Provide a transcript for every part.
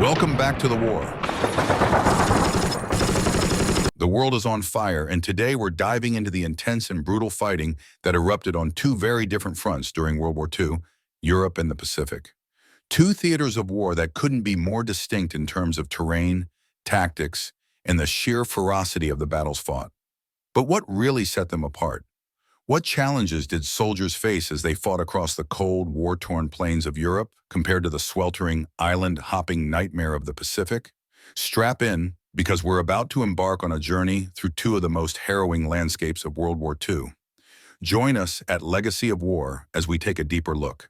Welcome back to the war. The world is on fire, and today we're diving into the intense and brutal fighting that erupted on two very different fronts during World War II, Europe and the Pacific. Two theaters of war that couldn't be more distinct in terms of terrain, tactics, and the sheer ferocity of the battles fought. But what really set them apart? What challenges did soldiers face as they fought across the cold, war-torn plains of Europe compared to the sweltering, island-hopping nightmare of the Pacific? Strap in, because we're about to embark on a journey through two of the most harrowing landscapes of World War II. Join us at Legacy of War as we take a deeper look.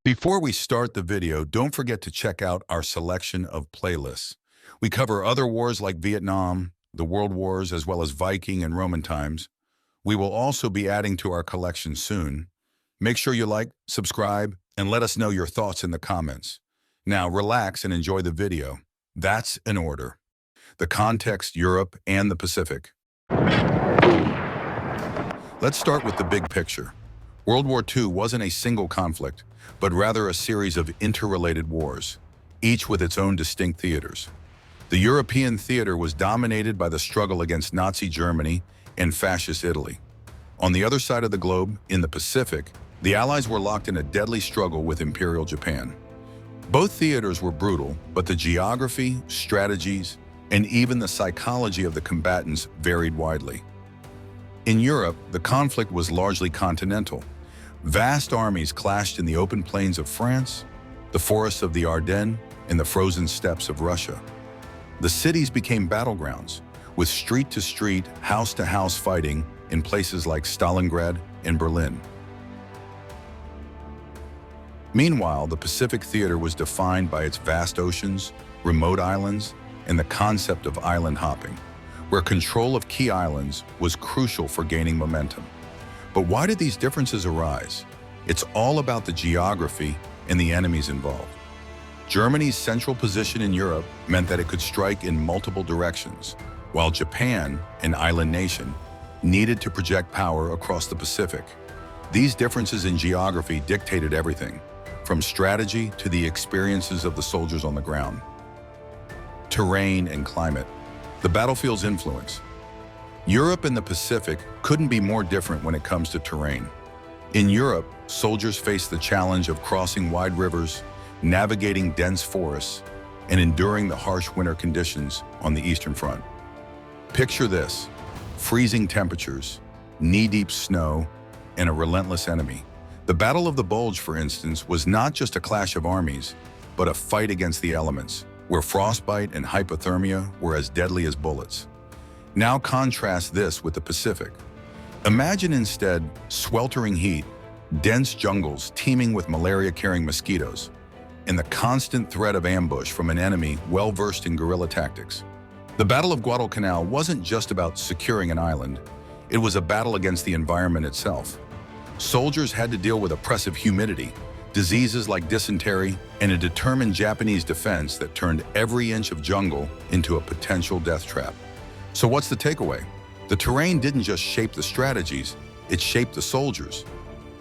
Before we start the video, don't forget to check out our selection of playlists. We cover other wars like Vietnam, the World Wars, as well as Viking and Roman times. We will also be adding to our collection soon. Make sure you like, subscribe, and let us know your thoughts in the comments. Now relax and enjoy the video. That's in order. The context, Europe, and the Pacific. Let's start with the big picture. World War II wasn't a single conflict, but rather a series of interrelated wars, each with its own distinct theaters. The European theater was dominated by the struggle against Nazi Germany and Fascist Italy. On the other side of the globe, in the Pacific, the Allies were locked in a deadly struggle with Imperial Japan. Both theaters were brutal, but the geography, strategies, and even the psychology of the combatants varied widely. In Europe, the conflict was largely continental. Vast armies clashed in the open plains of France, the forests of the Ardennes, and the frozen steppes of Russia. The cities became battlegrounds, with street-to-street, house-to-house fighting in places like Stalingrad and Berlin. Meanwhile, the Pacific theater was defined by its vast oceans, remote islands, and the concept of island hopping, where control of key islands was crucial for gaining momentum. But why did these differences arise? It's all about the geography and the enemies involved. Germany's central position in Europe meant that it could strike in multiple directions, while Japan, an island nation, needed to project power across the Pacific. These differences in geography dictated everything, from strategy to the experiences of the soldiers on the ground. Terrain and climate. The battlefield's influence. Europe and the Pacific couldn't be more different when it comes to terrain. In Europe, soldiers faced the challenge of crossing wide rivers, navigating dense forests, and enduring the harsh winter conditions on the Eastern Front. Picture this: freezing temperatures, knee-deep snow, and a relentless enemy. The Battle of the Bulge, for instance, was not just a clash of armies, but a fight against the elements, where frostbite and hypothermia were as deadly as bullets. Now contrast this with the Pacific. Imagine instead sweltering heat, dense jungles teeming with malaria-carrying mosquitoes, and the constant threat of ambush from an enemy well-versed in guerrilla tactics. The Battle of Guadalcanal wasn't just about securing an island, it was a battle against the environment itself. Soldiers had to deal with oppressive humidity, diseases like dysentery, and a determined Japanese defense that turned every inch of jungle into a potential death trap. So what's the takeaway? The terrain didn't just shape the strategies, it shaped the soldiers.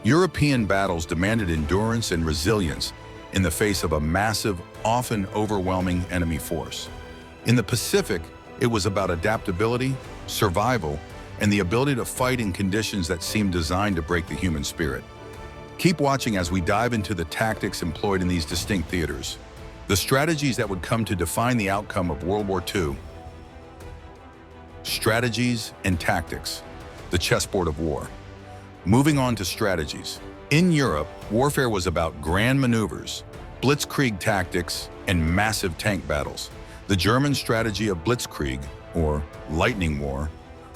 European battles demanded endurance and resilience in the face of a massive, often overwhelming enemy force. In the Pacific, it was about adaptability, survival, and the ability to fight in conditions that seemed designed to break the human spirit. Keep watching as we dive into the tactics employed in these distinct theaters, the strategies that would come to define the outcome of World War II. Strategies and tactics, the chessboard of war. Moving on to strategies. In Europe, warfare was about grand maneuvers, blitzkrieg tactics, and massive tank battles. The German strategy of blitzkrieg, or lightning war,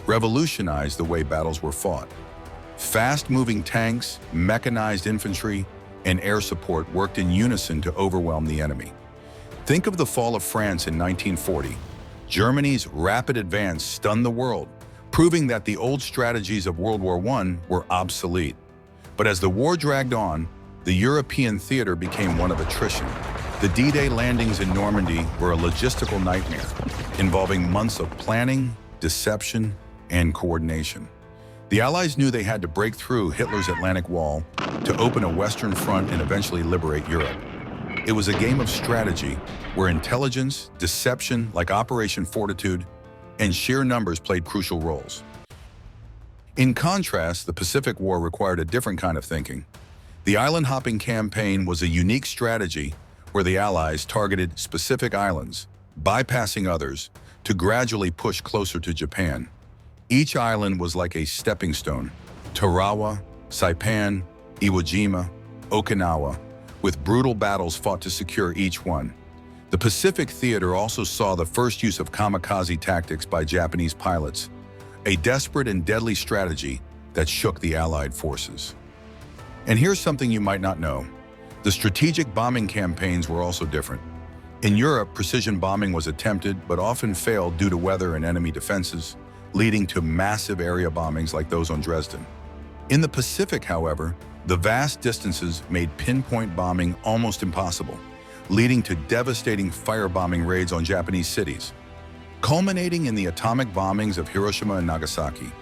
revolutionized the way battles were fought. Fast-moving tanks, mechanized infantry, and air support worked in unison to overwhelm the enemy. Think of the fall of France in 1940. Germany's rapid advance stunned the world, proving that the old strategies of World War I were obsolete. But as the war dragged on, the European theater became one of attrition. The D-Day landings in Normandy were a logistical nightmare, involving months of planning, deception, and coordination. The Allies knew they had to break through Hitler's Atlantic Wall to open a Western front and eventually liberate Europe. It was a game of strategy where intelligence, deception like Operation Fortitude, and sheer numbers played crucial roles. In contrast, the Pacific War required a different kind of thinking. The island-hopping campaign was a unique strategy where the Allies targeted specific islands, bypassing others, to gradually push closer to Japan. Each island was like a stepping stone: Tarawa, Saipan, Iwo Jima, Okinawa, with brutal battles fought to secure each one. The Pacific theater also saw the first use of kamikaze tactics by Japanese pilots, a desperate and deadly strategy that shook the Allied forces. And here's something you might not know. The strategic bombing campaigns were also different. In Europe, precision bombing was attempted but often failed due to weather and enemy defenses, leading to massive area bombings like those on Dresden. In the Pacific, however, the vast distances made pinpoint bombing almost impossible, leading to devastating firebombing raids on Japanese cities, culminating in the atomic bombings of Hiroshima and Nagasaki.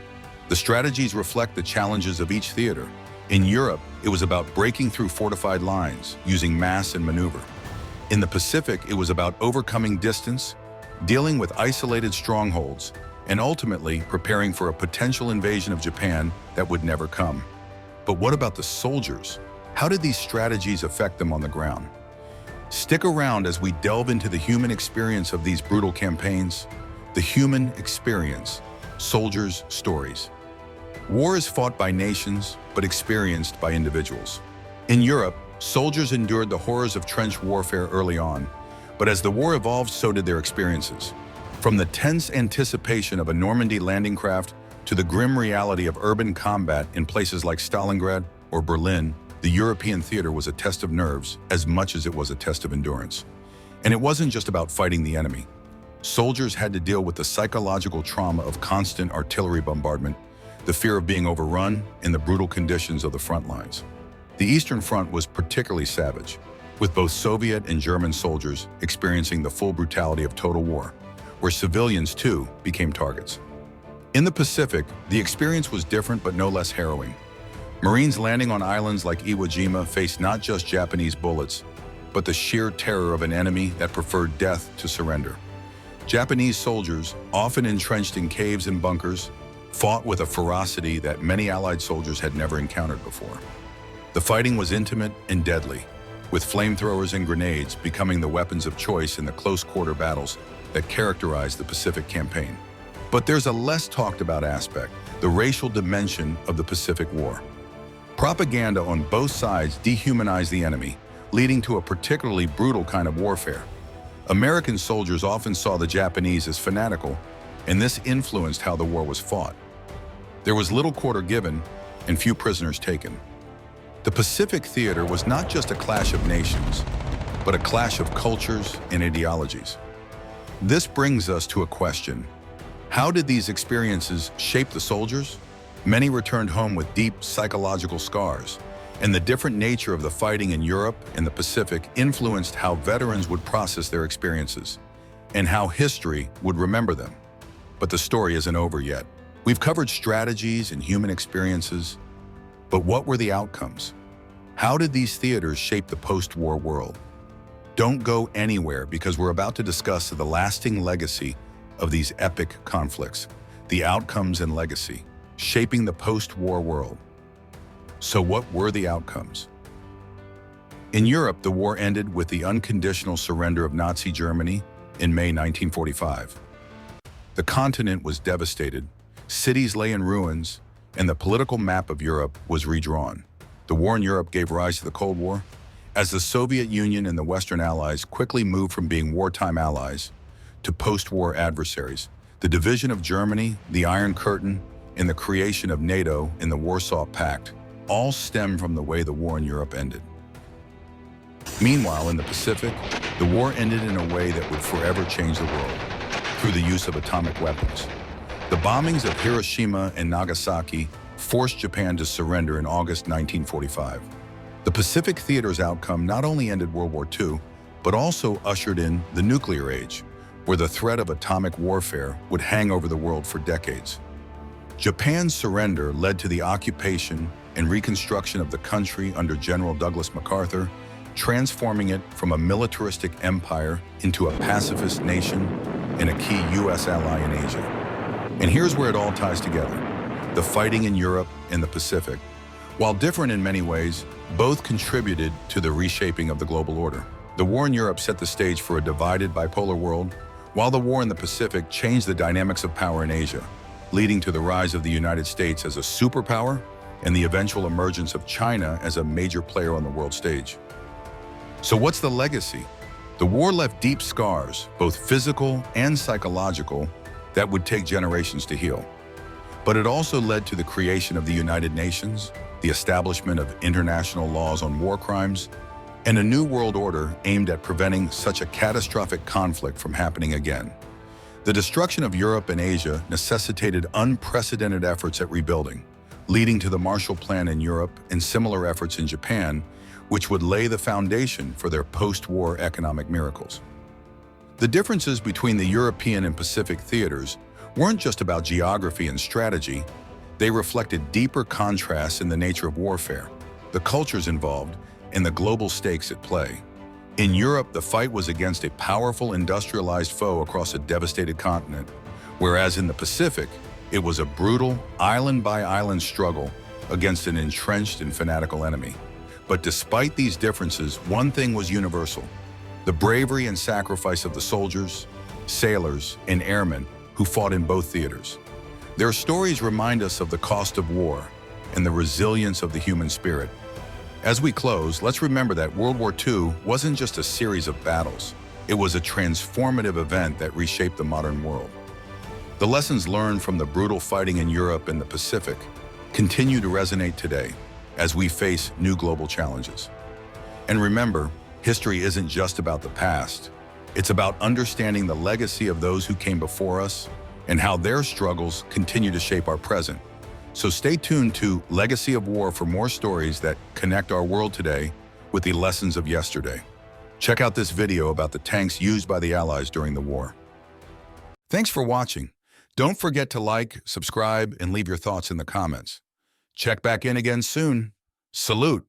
The strategies reflect the challenges of each theater. In Europe, it was about breaking through fortified lines, using mass and maneuver. In the Pacific, it was about overcoming distance, dealing with isolated strongholds, and ultimately preparing for a potential invasion of Japan that would never come. But what about the soldiers? How did these strategies affect them on the ground? Stick around as we delve into the human experience of these brutal campaigns. The human experience, soldiers' stories. War is fought by nations, but experienced by individuals. In Europe, soldiers endured the horrors of trench warfare early on, but as the war evolved, so did their experiences. From the tense anticipation of a Normandy landing craft to the grim reality of urban combat in places like Stalingrad or Berlin, the European theater was a test of nerves as much as it was a test of endurance. And it wasn't just about fighting the enemy. Soldiers had to deal with the psychological trauma of constant artillery bombardment, the fear of being overrun, and the brutal conditions of the front lines. The Eastern Front was particularly savage, with both Soviet and German soldiers experiencing the full brutality of total war, where civilians, too, became targets. In the Pacific, the experience was different but no less harrowing. Marines landing on islands like Iwo Jima faced not just Japanese bullets, but the sheer terror of an enemy that preferred death to surrender. Japanese soldiers, often entrenched in caves and bunkers, fought with a ferocity that many Allied soldiers had never encountered before. The fighting was intimate and deadly, with flamethrowers and grenades becoming the weapons of choice in the close-quarter battles that characterized the Pacific campaign. But there's a less talked about aspect, the racial dimension of the Pacific War. Propaganda on both sides dehumanized the enemy, leading to a particularly brutal kind of warfare. American soldiers often saw the Japanese as fanatical, and this influenced how the war was fought. There was little quarter given and few prisoners taken. The Pacific theater was not just a clash of nations, but a clash of cultures and ideologies. This brings us to a question. How did these experiences shape the soldiers? Many returned home with deep psychological scars, and the different nature of the fighting in Europe and the Pacific influenced how veterans would process their experiences and how history would remember them. But the story isn't over yet. We've covered strategies and human experiences, but what were the outcomes? How did these theaters shape the post-war world? Don't go anywhere, because we're about to discuss the lasting legacy of these epic conflicts, the outcomes and legacy, shaping the post-war world. So what were the outcomes? In Europe, the war ended with the unconditional surrender of Nazi Germany in May 1945. The continent was devastated, cities lay in ruins, and the political map of Europe was redrawn. The war in Europe gave rise to the Cold War, as the Soviet Union and the Western Allies quickly moved from being wartime allies to post-war adversaries. The division of Germany, the Iron Curtain, and the creation of NATO and the Warsaw Pact all stem from the way the war in Europe ended. Meanwhile, in the Pacific, the war ended in a way that would forever change the world, through the use of atomic weapons. The bombings of Hiroshima and Nagasaki forced Japan to surrender in August 1945. The Pacific theater's outcome not only ended World War II, but also ushered in the nuclear age, where the threat of atomic warfare would hang over the world for decades. Japan's surrender led to the occupation and reconstruction of the country under General Douglas MacArthur, transforming it from a militaristic empire into a pacifist nation and a key U.S. ally in Asia. And here's where it all ties together. The fighting in Europe and the Pacific, while different in many ways, both contributed to the reshaping of the global order. The war in Europe set the stage for a divided bipolar world, while the war in the Pacific changed the dynamics of power in Asia, leading to the rise of the United States as a superpower and the eventual emergence of China as a major player on the world stage. So what's the legacy? The war left deep scars, both physical and psychological, that would take generations to heal. But it also led to the creation of the United Nations, the establishment of international laws on war crimes, and a new world order aimed at preventing such a catastrophic conflict from happening again. The destruction of Europe and Asia necessitated unprecedented efforts at rebuilding, leading to the Marshall Plan in Europe and similar efforts in Japan, which would lay the foundation for their post-war economic miracles. The differences between the European and Pacific theaters weren't just about geography and strategy. They reflected deeper contrasts in the nature of warfare, the cultures involved, and the global stakes at play. In Europe, the fight was against a powerful industrialized foe across a devastated continent, whereas in the Pacific, it was a brutal, island-by-island struggle against an entrenched and fanatical enemy. But despite these differences, one thing was universal: the bravery and sacrifice of the soldiers, sailors, and airmen who fought in both theaters. Their stories remind us of the cost of war and the resilience of the human spirit. As we close, let's remember that World War II wasn't just a series of battles. It was a transformative event that reshaped the modern world. The lessons learned from the brutal fighting in Europe and the Pacific continue to resonate today as we face new global challenges. And remember, history isn't just about the past. It's about understanding the legacy of those who came before us and how their struggles continue to shape our present. So stay tuned to Legacy of War for more stories that connect our world today with the lessons of yesterday. Check out this video about the tanks used by the Allies during the war. Thanks for watching. Don't forget to like, subscribe, and leave your thoughts in the comments. Check back in again soon. Salute.